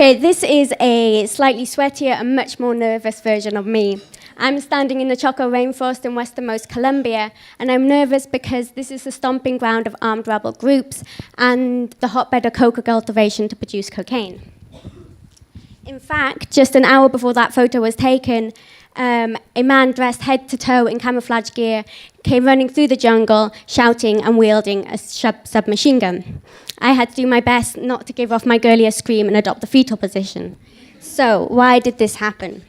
Okay, this is a slightly sweatier and much more nervous version of me. I'm standing in the Choco rainforest in westernmost Colombia, and I'm nervous because this is the stomping ground of armed rebel groups and the hotbed of coca cultivation to produce cocaine. In fact, just an hour before that photo was taken, a man dressed head to toe in camouflage gear came running through the jungle, shouting and wielding a submachine gun. I had to do my best not to give off my girliest scream and adopt the fetal position. So, why did this happen?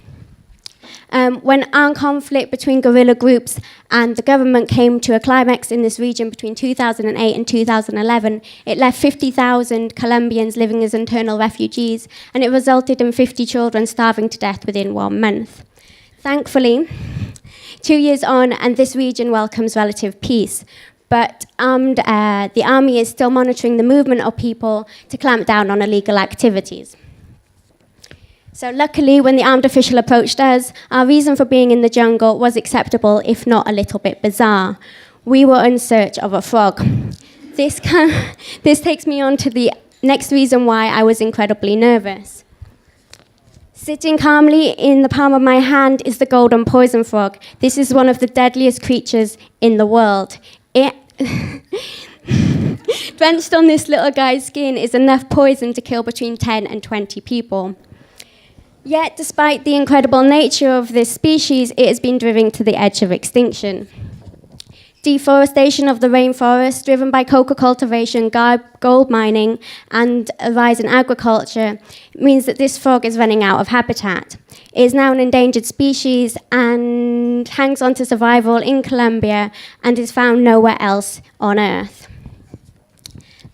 When armed conflict between guerrilla groups and the government came to a climax in this region between 2008 and 2011, it left 50,000 Colombians living as internal refugees, and it resulted in 50 children starving to death within 1 month. Thankfully, 2 years on, and this region welcomes relative peace. But the army is still monitoring the movement of people to clamp down on illegal activities. So luckily, when the armed official approached us, our reason for being in the jungle was acceptable, if not a little bit bizarre. We were in search of a frog. This takes me on to the next reason why I was incredibly nervous. Sitting calmly in the palm of my hand is the golden poison frog. This is one of the deadliest creatures in the world. Drenched on this little guy's skin is enough poison to kill between 10 and 20 people. Yet, despite the incredible nature of this species, it has been driven to the edge of extinction. Deforestation of the rainforest, driven by coca cultivation, gold mining, and a rise in agriculture, means that this frog is running out of habitat. It is now an endangered species and hangs on to survival in Colombia and is found nowhere else on Earth.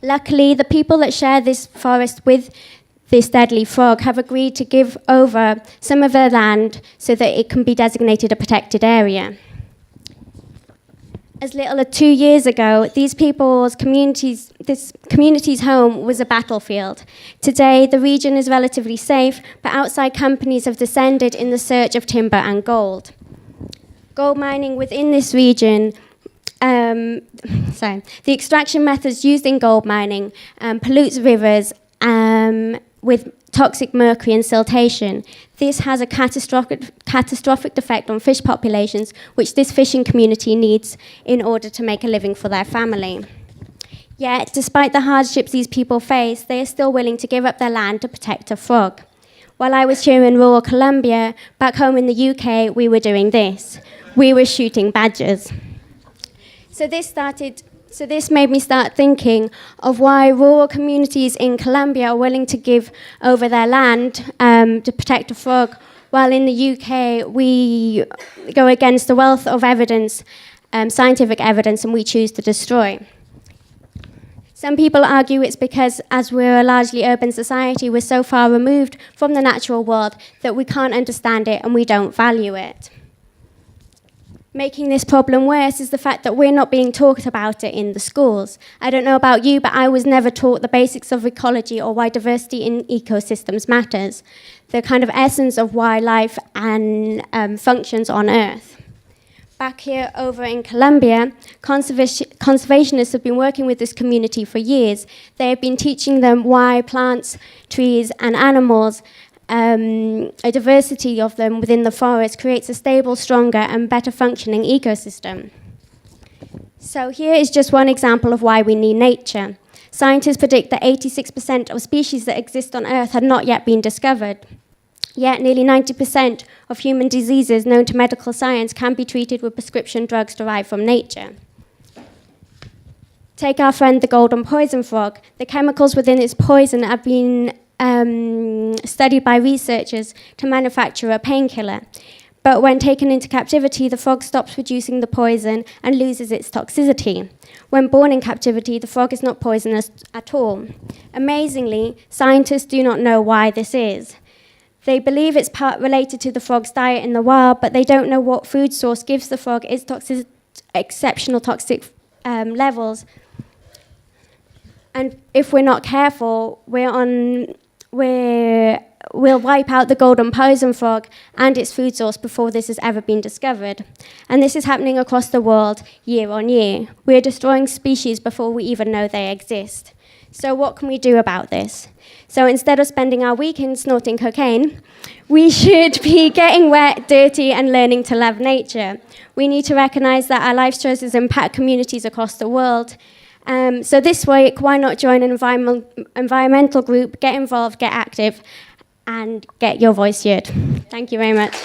Luckily, the people that share this forest with this deadly frog have agreed to give over some of their land so that it can be designated a protected area. As little as 2 years ago, this community's home was a battlefield. Today, the region is relatively safe, but outside companies have descended in the search of timber and gold. Gold mining within this region, the extraction methods used in gold mining pollutes rivers with toxic mercury and siltation. This has a catastrophic effect on fish populations, which this fishing community needs in order to make a living for their family. Yet, despite the hardships these people face, they are still willing to give up their land to protect a frog. While I was here in rural Colombia, back home in the UK, we were doing this. We were shooting badgers. So this made me start thinking of why rural communities in Colombia are willing to give over their land to protect a frog, while in the UK we go against the wealth of evidence, scientific evidence, and we choose to destroy. Some people argue it's because, as we're a largely urban society, we're so far removed from the natural world that we can't understand it and we don't value it. Making this problem worse is the fact that we're not being taught about it in the schools. I don't know about you, but I was never taught the basics of ecology or why diversity in ecosystems matters, the kind of essence of why life and functions on Earth. Back here over in Colombia, conservationists have been working with this community for years. They have been teaching them why plants, trees, and animals, a diversity of them within the forest, creates a stable, stronger, and better functioning ecosystem. So here is just one example of why we need nature. Scientists predict that 86% of species that exist on Earth had not yet been discovered. Yet nearly 90% of human diseases known to medical science can be treated with prescription drugs derived from nature. Take our friend the golden poison frog. The chemicals within its poison have been studied by researchers to manufacture a painkiller. But when taken into captivity, the frog stops producing the poison and loses its toxicity. When born in captivity, the frog is not poisonous at all. Amazingly, scientists do not know why this is. They believe it's part related to the frog's diet in the wild, but they don't know what food source gives the frog its exceptional toxic levels. And if we're not careful, we'll wipe out the golden poison frog and its food source before this has ever been discovered. And this is happening across the world year on year. We're destroying species before we even know they exist. So what can we do about this? So instead of spending our weekends snorting cocaine, we should be getting wet, dirty, and learning to love nature. We need to recognise that our life choices impact communities across the world. So this week, why not join an environmental group, get involved, get active, and get your voice heard. Thank you very much.